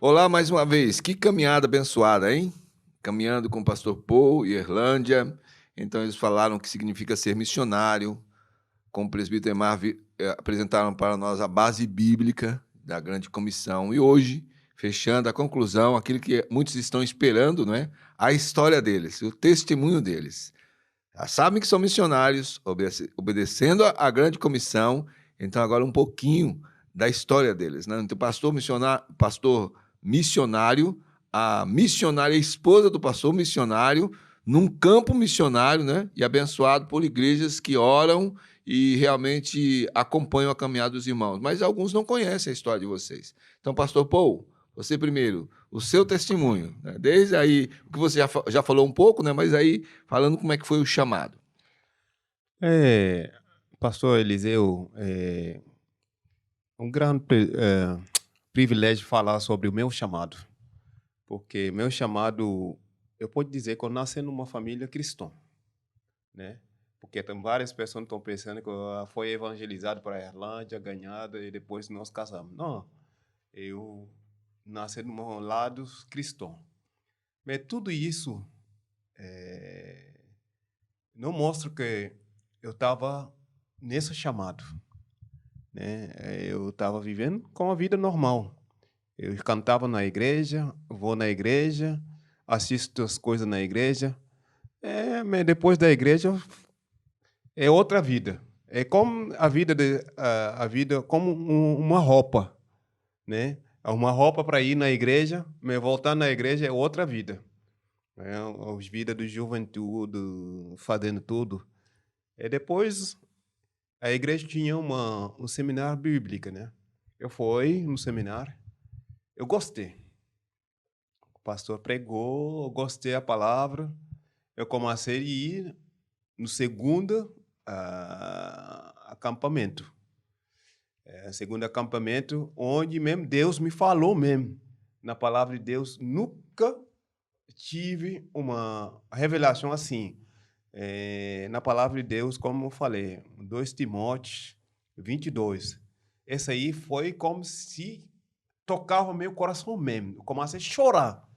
Olá mais uma vez, que caminhada abençoada, hein? Caminhando com o pastor Paul e Erlândia. Então eles falaram o que significa ser missionário. Com o presbítero Emar apresentaram para nós a base bíblica da grande comissão. E hoje, fechando a conclusão, aquilo que muitos estão esperando, não é? A história deles, o testemunho deles. Já sabem que são missionários, obedecendo à grande comissão. Então agora um pouquinho da história deles, né? Então, pastor missionário, a missionária, a esposa do pastor missionário, num campo missionário, né? E abençoado por igrejas que oram e realmente acompanham a caminhada dos irmãos. Mas alguns não conhecem a história de vocês. Então, pastor Paul, você primeiro, o seu testemunho, né? Desde aí, o que você já falou um pouco, né? Mas aí, falando como é que foi o chamado. É, Pastor Eliseu, é um grande privilégio falar sobre o meu chamado, porque meu chamado, eu posso dizer que eu nasci numa família cristã, né? Porque tem várias pessoas que estão pensando que eu fui evangelizado para a Irlândia, ganhado e depois nós casamos. Não, eu nasci num lado cristão. Mas tudo isso não mostra que eu estava nesse chamado, né? Eu estava vivendo com a vida normal. Eu cantava na igreja, vou na igreja, assisto as coisas na igreja. Mas depois da igreja é outra vida. É como a vida como uma roupa, né? É uma roupa para ir na igreja, mas voltar na igreja é outra vida. É as vidas de juventude, fazendo tudo. E depois a igreja tinha um seminário bíblico, né? Eu fui no seminário, eu gostei. O pastor pregou, eu gostei da palavra. Eu comecei a ir no segundo acampamento. Segundo acampamento, onde mesmo Deus me falou mesmo. Na palavra de Deus, nunca tive uma revelação assim. Na palavra de Deus, como eu falei, 2 Timóteo 22. Esse aí foi como se tocava meu coração mesmo. Eu comecei a chorar.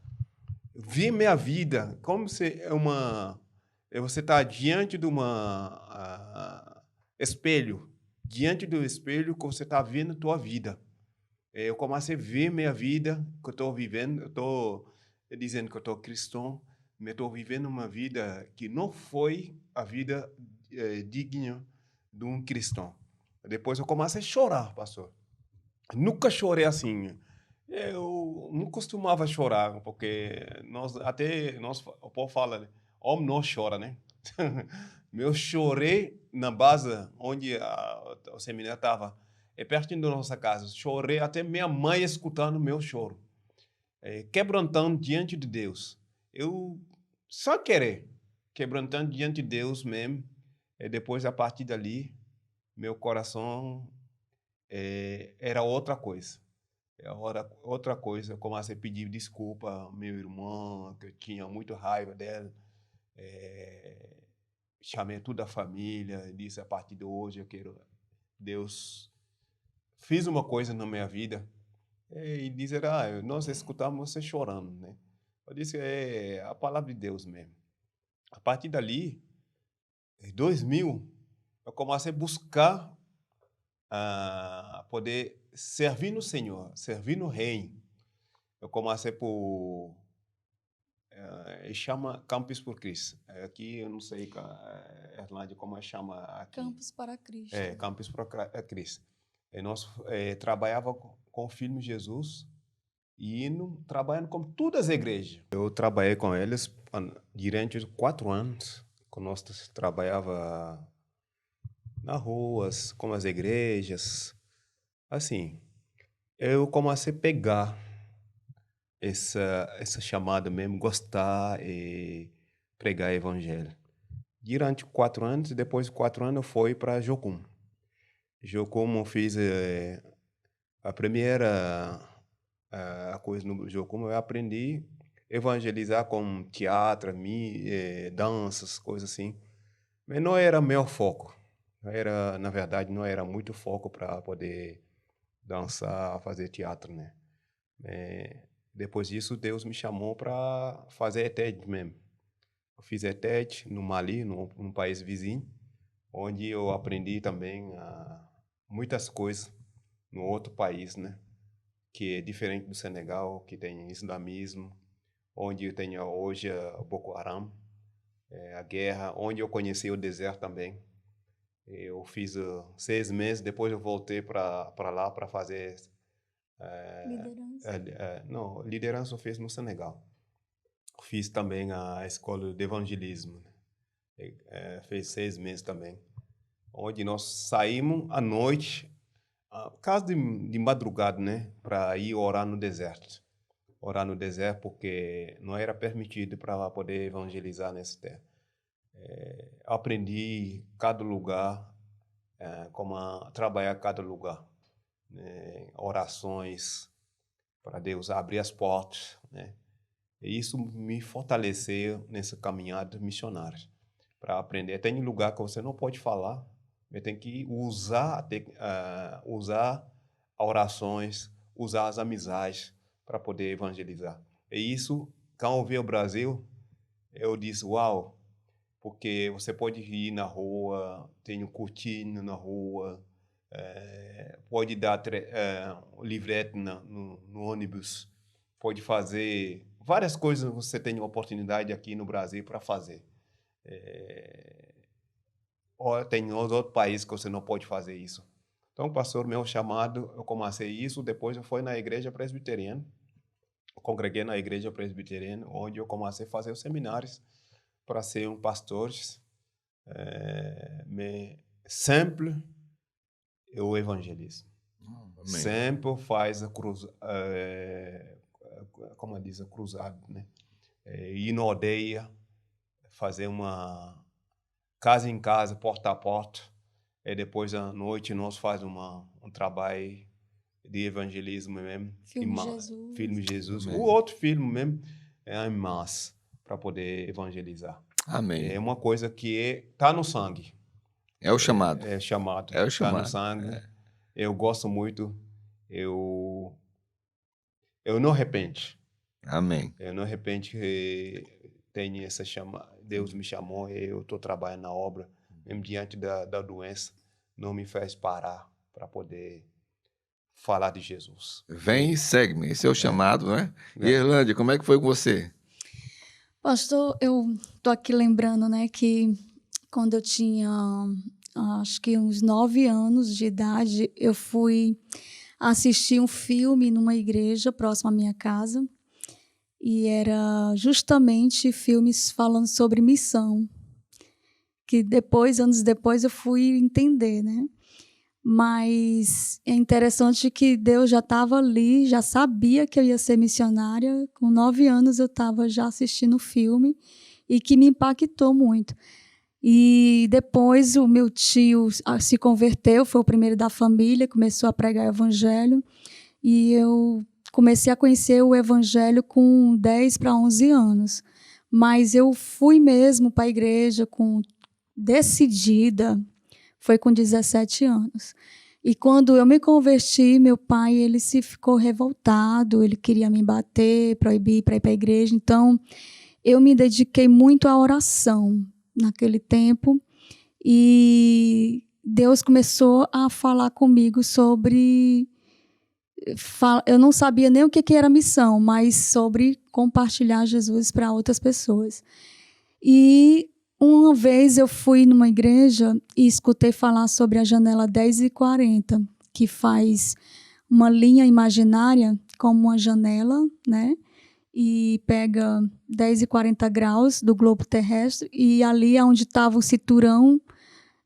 Ver minha vida como se você está diante de espelho, diante do espelho que você está vendo a tua vida. Eu comecei a ver minha vida que eu estou vivendo. Eu estou dizendo que eu estou cristão, mas estou vivendo uma vida que não foi a vida digna de um cristão. Depois eu comecei a chorar, pastor. Nunca chorei assim. Eu não costumava chorar, porque o povo fala, né? Homem não chora, né? Eu chorei na base onde o seminário estava, é pertinho da nossa casa. Chorei até minha mãe escutando meu choro, quebrantando diante de Deus. Eu só querer, quebrantando diante de Deus mesmo. E depois, a partir dali, meu coração era outra coisa. Outra coisa, eu comecei a pedir desculpa ao meu irmão, que eu tinha muito raiva dela. Chamei toda a família, disse a partir de hoje eu quero. Deus fiz uma coisa na minha vida. E dizer, nós escutamos você chorando, né? Eu disse, é a palavra de Deus mesmo. A partir dali, em 2000, eu comecei a buscar poder servir no Senhor, servir no Reino. Eu comecei por chama Campus por Cristo. Aqui eu não sei, Erlândia, como chama aqui. Campus para Cristo. Campus por Cristo. Nós trabalhava com o Filho de Jesus e trabalhando com todas as igrejas. Eu trabalhei com eles durante 4 anos, quando nós trabalhava nas ruas, com as igrejas. Assim, eu comecei a pegar essa chamada mesmo, gostar e pregar o evangelho. Durante 4 anos, e depois de 4 anos eu fui para Jocum. Jocum eu fiz a primeira coisa no Jocum, eu aprendi a evangelizar com teatro, danças, coisas assim. Mas não era meu foco. Na verdade, não era muito foco para poder dançar, fazer teatro, né? Depois disso, Deus me chamou para fazer ETED mesmo. Eu fiz ETED no Mali, num país vizinho, onde eu aprendi também muitas coisas no outro país, né? Que é diferente do Senegal, que tem islamismo, onde eu tenho hoje a Boko Haram, a guerra, onde eu conheci o deserto também. Eu fiz 6 meses, depois eu voltei para lá para fazer... Liderança. Não, liderança eu fiz no Senegal. Fiz também a escola de evangelismo, né? Fez 6 meses também, onde nós saímos à noite, caso de madrugada, né, para ir orar no deserto. Orar no deserto porque não era permitido para poder evangelizar nessa terra. Aprendi cada lugar, como trabalhar cada lugar, né? Orações para Deus abrir as portas, né? E isso me fortaleceu nessa caminhada missionária, para aprender. Tem lugar que você não pode falar, você tem que usar orações, usar as amizades para poder evangelizar. E isso, quando eu vi o Brasil, eu disse, uau, porque você pode ir na rua, tem cortina na rua, pode dar livrete no ônibus, pode fazer várias coisas que você tem oportunidade aqui no Brasil para fazer. Tem outros países que você não pode fazer isso. Então, pastor, meu chamado, eu comecei isso, depois eu fui na igreja presbiteriana, congreguei na igreja presbiteriana, onde eu comecei a fazer os seminários para ser um pastor, sempre eu evangelizo. Sempre faz a como diz, a cruzada, né? Ir na aldeia, fazer uma casa em casa, porta a porta, e depois à noite nós fazemos um trabalho de evangelismo mesmo. Filme Jesus. O outro filme mesmo é em massa, para poder evangelizar. Amém. É uma coisa que está no sangue. É o chamado. É chamado. É o chamado. Está no sangue. Eu gosto muito. Eu não arrependo. Amém. Eu não arrependo que tenho essa chama. Deus me chamou e eu estou trabalhando na obra, mesmo diante da doença, não me fez parar para poder falar de Jesus. Vem e segue-me. Esse é o chamado, né? E Erlândia, como é que foi com você? Pastor, eu tô aqui lembrando, né, que quando eu tinha, acho que uns 9 anos de idade, eu fui assistir um filme numa igreja próxima à minha casa, e era justamente filmes falando sobre missão, que anos depois, eu fui entender, né? Mas é interessante que Deus já estava ali, já sabia que eu ia ser missionária. Com 9 anos eu estava já assistindo o filme e que me impactou muito. E depois o meu tio se converteu, foi o primeiro da família, começou a pregar o evangelho. E eu comecei a conhecer o evangelho com 10 para 11 anos. Mas eu fui mesmo para a igreja decidida, foi com 17 anos. E quando eu me converti, meu pai, ele se ficou revoltado, ele queria me bater, proibir para ir para a igreja. Então, eu me dediquei muito à oração naquele tempo. E Deus começou a falar comigo sobre... Eu não sabia nem o que era missão, mas sobre compartilhar Jesus para outras pessoas. E uma vez eu fui numa igreja e escutei falar sobre a janela 10:40, que faz uma linha imaginária como uma janela, né? E pega 10:40 graus do globo terrestre, e ali é onde estava o cinturão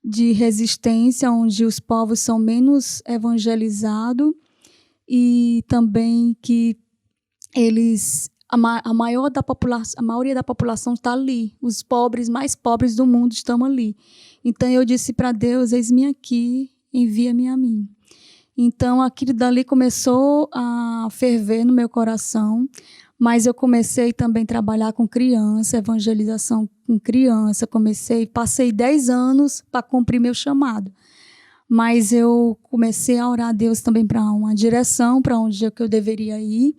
de resistência, onde os povos são menos evangelizados, e também que eles... A maioria da população está ali. Os pobres, mais pobres do mundo estão ali. Então, eu disse para Deus, eis-me aqui, envia-me a mim. Então, aquilo dali começou a ferver no meu coração, mas eu comecei também a trabalhar com criança, evangelização com criança. Passei 10 anos para cumprir meu chamado. Mas eu comecei a orar a Deus também para uma direção, para onde eu deveria ir.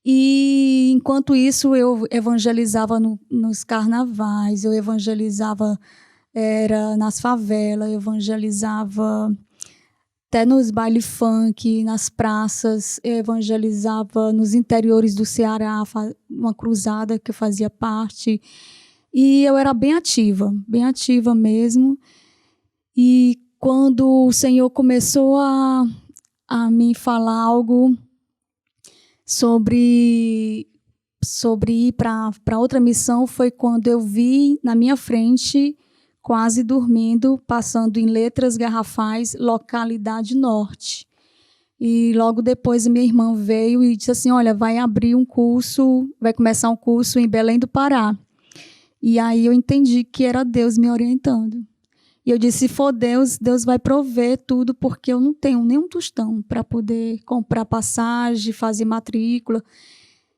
E, enquanto isso, eu evangelizava nos carnavais, eu evangelizava nas favelas, eu evangelizava até nos baile funk, nas praças, eu evangelizava nos interiores do Ceará, uma cruzada que eu fazia parte. E eu era bem ativa mesmo. E quando o Senhor começou a me falar algo sobre ir para outra missão, foi quando eu vi na minha frente, quase dormindo, passando em letras garrafais, localidade norte. E logo depois a minha irmã veio e disse assim, olha, vai começar um curso em Belém do Pará. E aí eu entendi que era Deus me orientando. E eu disse, se for Deus, Deus vai prover tudo, porque eu não tenho nem um tostão para poder comprar passagem, fazer matrícula.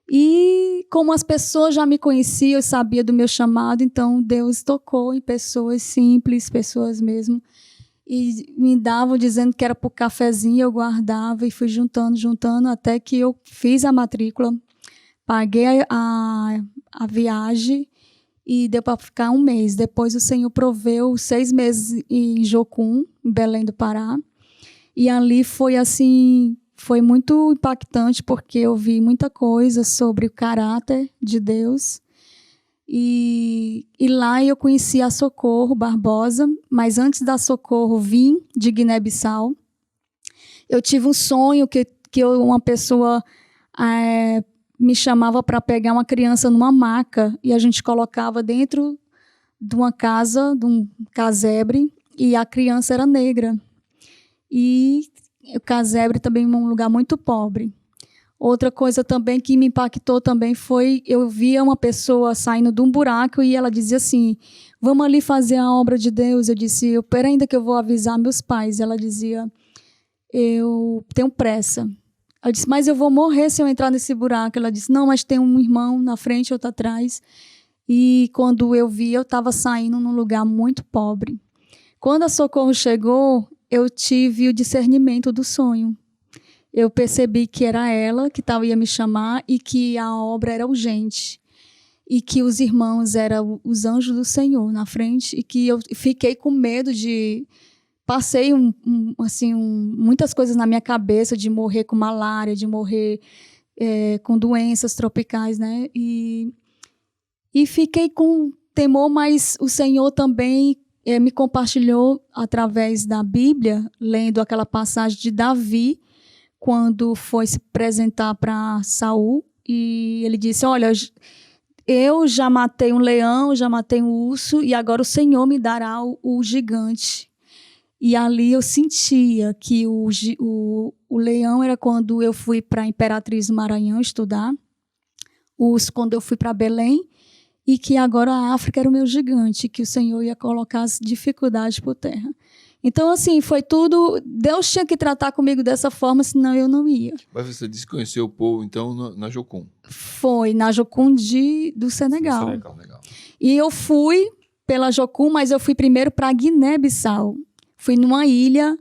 E como as pessoas já me conheciam, eu sabia do meu chamado, então Deus tocou em pessoas simples, pessoas mesmo, e me davam dizendo que era por cafezinho, eu guardava e fui juntando, até que eu fiz a matrícula, paguei a viagem e deu para ficar 1 mês. Depois o Senhor proveu 6 meses em Jocum, em Belém do Pará, e ali foi assim... Foi muito impactante, porque eu vi muita coisa sobre o caráter de Deus. E lá eu conheci a Socorro Barbosa, mas antes da Socorro vim de Guiné-Bissau. Eu tive um sonho que uma pessoa me chamava para pegar uma criança numa maca e a gente colocava dentro de uma casa, de um casebre, e a criança era negra. E o casebre também é um lugar muito pobre. Outra coisa também que me impactou também foi, eu via uma pessoa saindo de um buraco e ela dizia assim, vamos ali fazer a obra de Deus. Eu disse, espera ainda que eu vou avisar meus pais. Ela dizia, eu tenho pressa. Eu disse, mas eu vou morrer se eu entrar nesse buraco. Ela disse, não, mas tem um irmão na frente, outro atrás. E quando eu vi, eu estava saindo num lugar muito pobre. Quando a Socorro chegou, eu tive o discernimento do sonho. Eu percebi que era ela que ia me chamar e que a obra era urgente. E que os irmãos eram os anjos do Senhor na frente. E que eu fiquei com medo de... Passei muitas coisas na minha cabeça de morrer com malária, de morrer com doenças tropicais, né? E fiquei com temor, mas o Senhor também... me compartilhou através da Bíblia, lendo aquela passagem de Davi, quando foi se apresentar para Saul, e ele disse, olha, eu já matei um leão, já matei um urso, e agora o Senhor me dará o gigante. E ali eu sentia que o leão era quando eu fui para a Imperatriz do Maranhão estudar, o urso quando eu fui para Belém, e que agora a África era o meu gigante, que o Senhor ia colocar as dificuldades por terra. Então, assim, foi tudo... Deus tinha que tratar comigo dessa forma, senão eu não ia. Mas você disse que conheceu o Paul, então, na Jocum. Foi, na Jocum do Senegal. Legal. E eu fui pela Jocum, mas eu fui primeiro para Guiné-Bissau. Fui numa ilha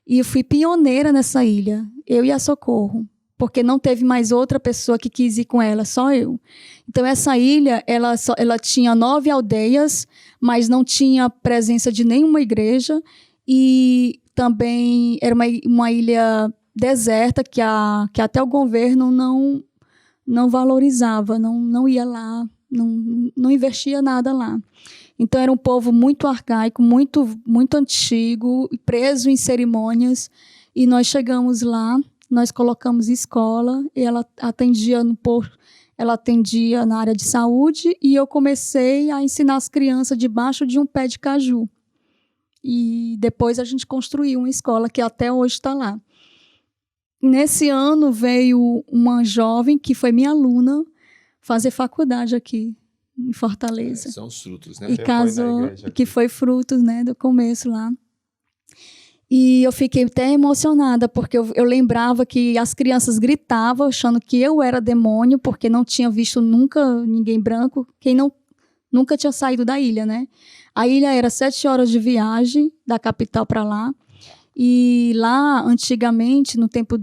e eu fui pioneira nessa ilha, eu e a Socorro. Porque não teve mais outra pessoa que quis ir com ela, só eu. Então, essa ilha, ela tinha 9 aldeias, mas não tinha presença de nenhuma igreja, e também era uma ilha deserta que até o governo não valorizava, não ia lá, não investia nada lá. Então, era um povo muito arcaico, muito, muito antigo, preso em cerimônias, e nós chegamos lá. Nós colocamos escola, e ela atendia na área de saúde, e eu comecei a ensinar as crianças debaixo de um pé de caju. E depois a gente construiu uma escola que até hoje está lá. Nesse ano veio uma jovem que foi minha aluna fazer faculdade aqui em Fortaleza. São os frutos, né? E casou, que foi frutos, né, do começo lá. E eu fiquei até emocionada, porque eu lembrava que as crianças gritavam, achando que eu era demônio, porque não tinha visto nunca ninguém branco, nunca tinha saído da ilha, né? A ilha era 7 horas de viagem, da capital para lá. E lá, antigamente, no tempo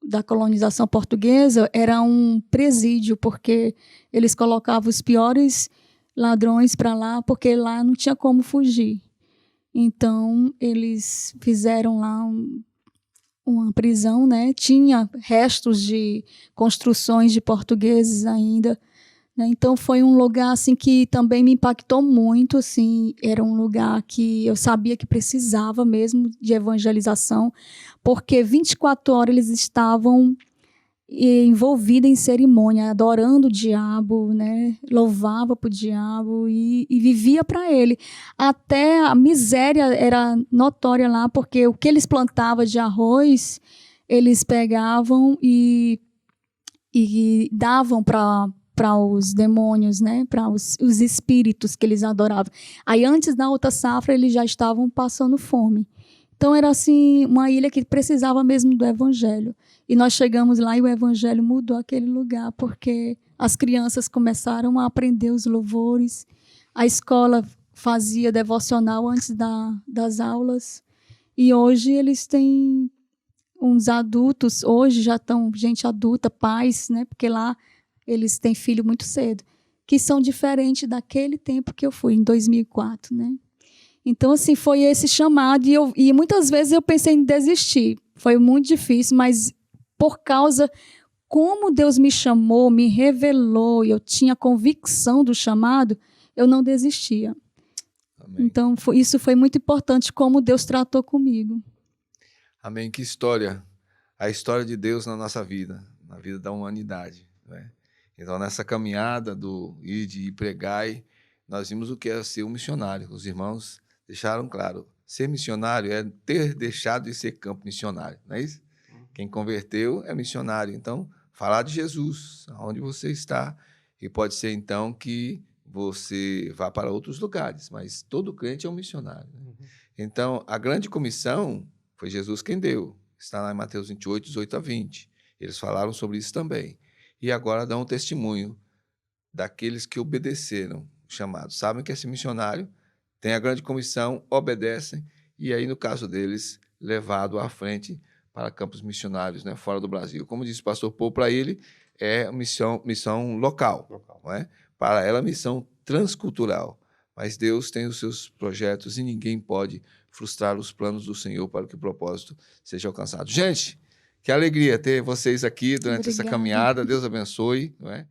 da colonização portuguesa era um presídio, porque eles colocavam os piores ladrões para lá, porque lá não tinha como fugir. Então, eles fizeram lá uma prisão, né? Tinha restos de construções de portugueses ainda, né? Então, foi um lugar assim, que também me impactou muito. Assim, era um lugar que eu sabia que precisava mesmo de evangelização, porque 24 horas eles estavam envolvida em cerimônia, adorando o diabo, né? Louvava para o diabo e vivia para ele. Até a miséria era notória lá, porque o que eles plantavam de arroz, eles pegavam e davam para os demônios, né? Para os espíritos que eles adoravam. Aí, antes da outra safra, eles já estavam passando fome. Então, era assim, uma ilha que precisava mesmo do evangelho. E nós chegamos lá e o evangelho mudou aquele lugar, porque as crianças começaram a aprender os louvores, a escola fazia devocional antes das aulas, e hoje eles têm uns adultos, hoje já estão gente adulta, pais, né? Porque lá eles têm filho muito cedo, que são diferentes daquele tempo que eu fui, em 2004, né? Então, assim, foi esse chamado, e muitas vezes eu pensei em desistir. Foi muito difícil, mas por causa como Deus me chamou, me revelou, e eu tinha convicção do chamado, eu não desistia. Amém. Então, isso foi muito importante, como Deus tratou comigo. Amém. Que história. A história de Deus na nossa vida, na vida da humanidade, né? Então, nessa caminhada do ir e pregai, nós vimos o que é ser um missionário. Os irmãos deixaram claro, ser missionário é ter deixado de ser campo missionário, não é isso? Quem converteu é missionário. Então, falar de Jesus, onde você está, e pode ser, então, que você vá para outros lugares, mas todo crente é um missionário, né? Então, a grande comissão foi Jesus quem deu. Está lá em Mateus 28, 18 a 20. Eles falaram sobre isso também. E agora dão um testemunho daqueles que obedeceram o chamado. Sabem que esse missionário tem a grande comissão, obedecem, e aí, no caso deles, levado à frente para campos missionários, né, fora do Brasil. Como disse o pastor Paul, para ele é missão local. Não é? Para ela, missão transcultural. Mas Deus tem os seus projetos e ninguém pode frustrar os planos do Senhor para que o propósito seja alcançado. Gente, que alegria ter vocês aqui durante essa caminhada. Deus abençoe. Não é?